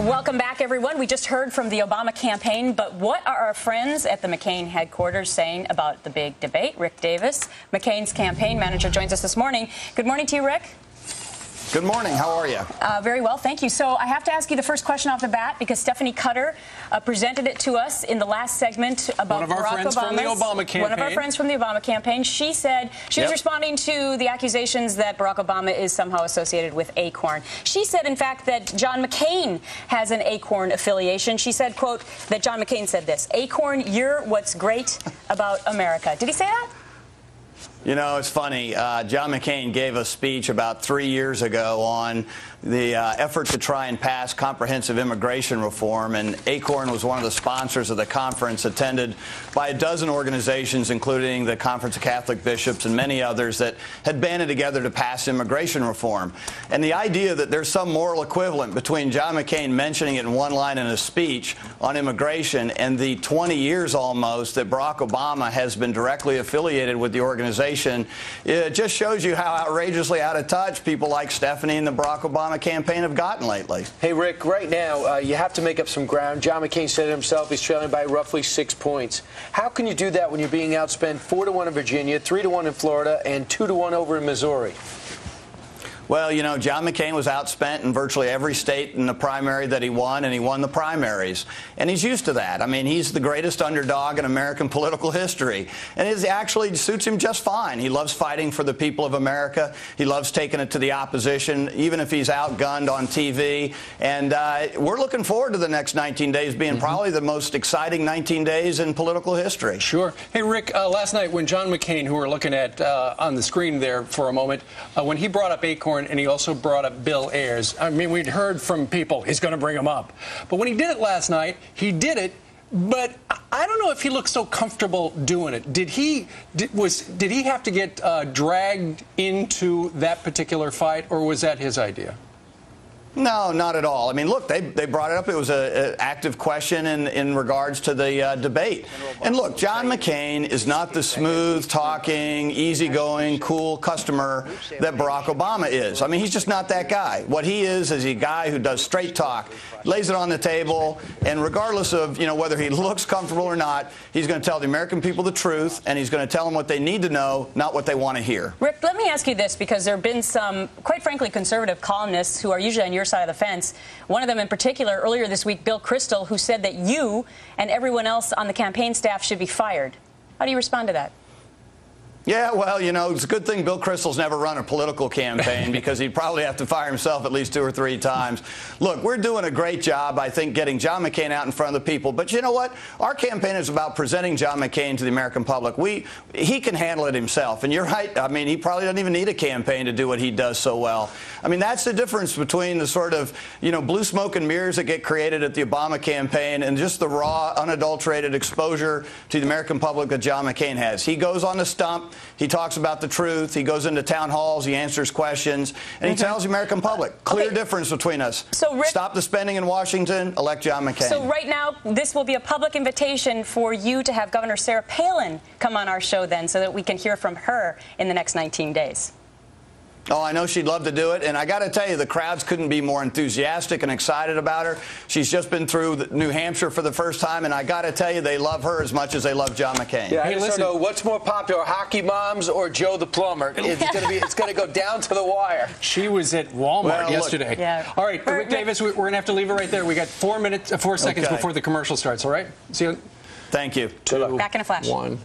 Welcome back, everyone. We just heard from the Obama campaign, but what are our friends at the McCain headquarters saying about the big debate? Rick Davis, McCain's campaign manager, joins us this morning. Good morning to you, Rick. Good morning. How are you? Very well, thank you. So I have to ask you the first question off the bat because Stephanie Cutter presented it to us in the last segment about one of our friends from the Obama campaign. One of our friends from the Obama campaign. She said she was responding to the accusations that Barack Obama is somehow associated with Acorn. She said, in fact, that John McCain has an Acorn affiliation. She said, quote, that John McCain said this: "Acorn, you're what's great about America." Did he say that? You know, it's funny. John McCain gave a speech about 3 years ago on the effort to try and pass comprehensive immigration reform, and Acorn was one of the sponsors of the conference, attended by a dozen organizations, including the Conference of Catholic Bishops and many others, that had banded together to pass immigration reform. And the idea that there's some moral equivalent between John McCain mentioning it in one line in a speech on immigration and the 20 years almost that Barack Obama has been directly affiliated with the organization, it just shows you how outrageously out of touch people like Stephanie and the Barack Obama campaign have gotten lately. Hey, Rick, right now, you have to make up some ground. John McCain said it himself, he's trailing by roughly 6 points. How can you do that when you're being outspent 4-1 in Virginia, 3-1 in Florida, and 2-1 over in Missouri? Well, you know, John McCain was outspent in virtually every state in the primary that he won, and he won the primaries. And he's used to that. I mean, he's the greatest underdog in American political history. And it actually suits him just fine. He loves fighting for the people of America. He loves taking it to the opposition, even if he's outgunned on TV. And we're looking forward to the next 19 days being probably the most exciting 19 days in political history. Sure. Hey, Rick, last night when John McCain, who we're looking at on the screen there for a moment, when he brought up Acorn, and he also brought up Bill Ayers. I mean, we'd heard from people, he's going to bring him up. But when he did it last night, he did it, but I don't know if he looked so comfortable doing it. Did he have to get dragged into that particular fight, or was that his idea? No, not at all. I mean, look, they brought it up. It was an active question in regards to the debate. And look, John McCain is not the smooth-talking, easygoing, cool customer that Barack Obama is. I mean, he's just not that guy. What he is a guy who does straight talk, lays it on the table, and regardless of, you know, whether he looks comfortable or not, he's going to tell the American people the truth, and he's going to tell them what they need to know, not what they want to hear. Rick, let me ask you this, because there have been some, quite frankly, conservative columnists who are usually on your side of the fence. One of them in particular, earlier this week, Bill Kristol, who said that you and everyone else on the campaign staff should be fired. How do you respond to that? Yeah, well, you know, it's a good thing Bill Kristol's never run a political campaign because he'd probably have to fire himself at least 2 or 3 times. Look, we're doing a great job, I think, getting John McCain out in front of the people. But you know what? Our campaign is about presenting John McCain to the American public. He can handle it himself. And you're right. I mean, he probably doesn't even need a campaign to do what he does so well. I mean, that's the difference between the sort of, you know, blue smoke and mirrors that get created at the Obama campaign and just the raw, unadulterated exposure to the American public that John McCain has. He goes on the stump. He talks about the truth. He goes into town halls. He answers questions. And he tells the American public, clear difference between us. So, Rick, stop the spending in Washington. Elect John McCain. So right now, this will be a public invitation for you to have Governor Sarah Palin come on our show then so that we can hear from her in the next 19 days. Oh, I know she'd love to do it. And I got to tell you, the crowds couldn't be more enthusiastic and excited about her. She's just been through New Hampshire for the first time. And I got to tell you, they love her as much as they love John McCain. Yeah, I just don't know what's more popular, hockey moms or Joe the plumber. It's going to go down to the wire. She was at Walmart yesterday. Yeah. All right, Rick Davis, we're going to have to leave it right there. We got 4 seconds before the commercial starts, all right? See you. Thank you. 2, back in a flash. 1.